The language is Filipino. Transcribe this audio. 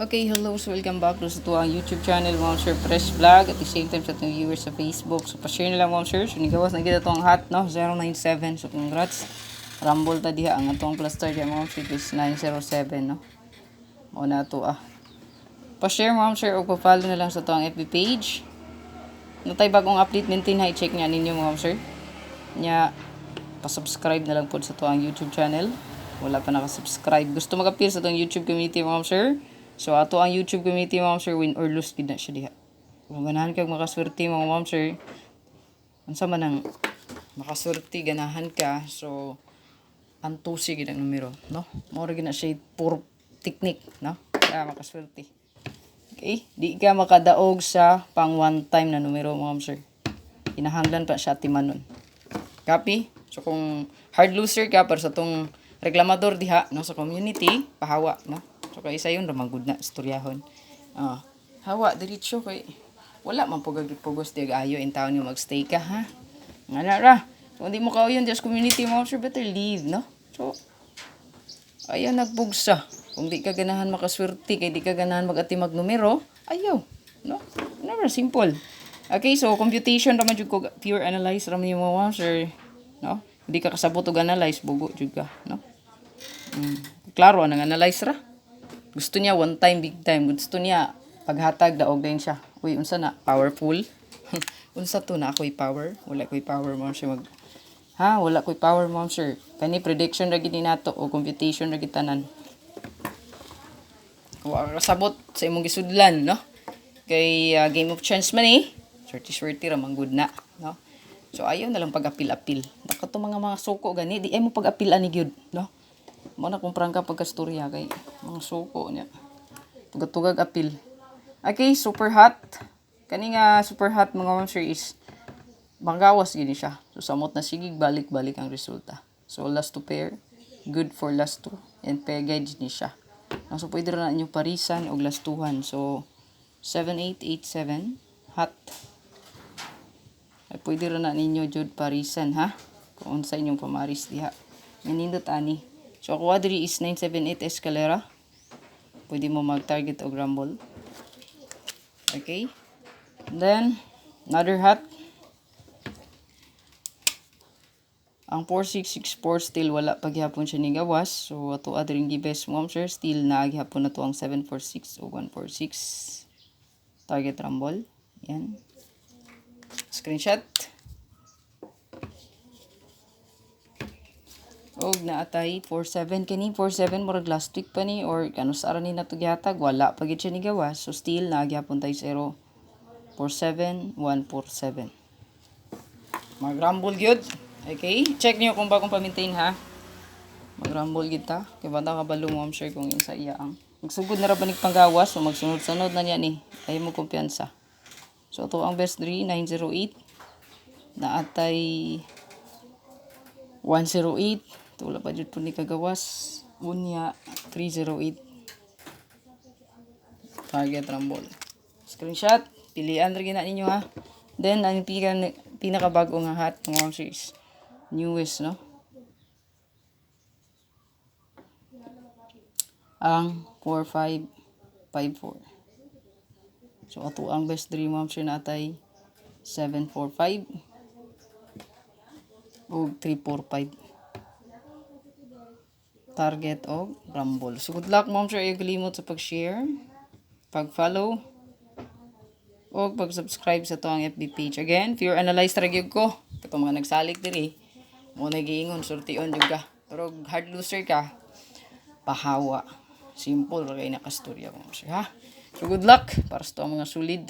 Okay, hello. So, welcome back to ang YouTube channel, Mom Sir Fresh Vlog. At the same time, sa itong viewers sa Facebook. So, pa-share nila, Mom Sir. So, nigawas na kita itong hot, no? 097. So, congrats. Rumble ta diha. Ang itong plus star diha, Mom Sir, is 907, no? O na ito, Pa-share, Mom Sir, o pa-follow na lang sa itong FB page. Natay bagong update, maintain, check niya ninyo, Mom Sir. Nya, pa-subscribe na lang po sa itong YouTube channel. Wala pa nakasubscribe. Gusto mag-appear sa itong YouTube community, Mom Sir? So, ato ang YouTube community, Mom Sir, win or lose, gid na siya diha. Kung ganahan kag makaswerte, mga Mom Sir, unsa man ang makaswerte, ganahan ka, so, antusi gid ang numero, no? Mora gid na siya puro technique, no? Kaya makaswerte. Okay? Di ka makadaog sa pang one time na numero, Mom Sir. Kinahanglan pa siya timanon. Copy? So, kung hard loser ka, para sa tong reklamador diha, no, sa community, pahawa, no? So, kaya isa yun, ramagod na, istoryahon. Hawa, diretso, kay wala man pugos di ayo in town yung magstay ka, ha? Nga na ra. So, hindi mo yun, just community, Mom Sir, better leave, no? So, ayan, nagbugsa. Kung di ka ganahan makaswerte, kay di ka ganahan mag-ati magnumero, ayaw, no? Never, simple. Okay, so, computation, raman jud ko, pure analyze, raman yung Mom Sir, no? Hindi ka kasabot og analyze, bugo jud ka, no? Klaro, nang analyze ra. Gusto niya one time, big time. Gusto niya paghatag, daog din siya. Uy, unsa na? Powerful? Unsa to na ako'y power? Wala ko'y power, Mom Sir. Wala ko'y power, Mom Sir. Kani prediction ra gid nato o computation ra gid tanan. Wa kasabot sa imong gisudlan, no? Kay game of chance man eh. Swerte ra manggud na, no? So ayaw na lang pag-apil-apil. Nakato mga suko gani, di ay mo pag-apil ani gyud, no? Mo na kung prangka pagkastorya kay mga suko niya. Tugatugag apil. Okay, super hot. Kani nga super hot mga Mom Sir is banggawas gini siya. So samot na sigig balik-balik ang resulta. So last two pair, good for last two and pair guide ni siya. So pwede ra na inyo parisan og last tuhan. So 7887 hot. Ay pwede ra na ninyo jud parisan, ha? Kung unsa inyong pamaris diha. Nindot ani. So, kuha diri is 978 Escalera. Pwede mo mag-target o rumble. Okay. Then, another hat. Ang 4664 still wala paghihapon siya ni gawas. So, ato adring gibes, Mom Sir. Still naghihapon na to ang 746 o 146. Target rumble. Yan. Screenshot. Og naatay 47 kani 47 murag last week pa ni or kano sa ara ni nato gihatag wala pa gid siya ni gawas, so still nagyapon tay 047 147 mag-rumble gyud. Okay, check niyo kung bagong pa-maintain, ha. Mag-rumble gid ta kay banda ka balo, Mom Sir, kung sa iya ang magsugod na ra banig panggawas, so magsunod-sunod na niya ni ay mo kumpiyansa. So to ang best 3 908 naatay 108. Wala pa dyan po ni kagawas. Unya, 308. Target rumble. Screenshot. Pilihan rin na ninyo, ha. Then, ang pinakabago nga hat ng Mom Sir is newest, no? Ang 4554. So, ato ang best 3 Mom Sir natay 745 o 345. Target o rumble. So, good luck, Mom Sir. Ayaw kalimot sa pag-share, pag-follow, o pag-subscribe sa to ang FB page. Again, pure analyze ragyog ko. Ito mga nagsalik diri. Mo nagiingon, surtion yung ka. Pero hard loser ka, pahawa. Simple, kaya nakastorya, Mom Sir, ha? So, good luck para sa to mga solid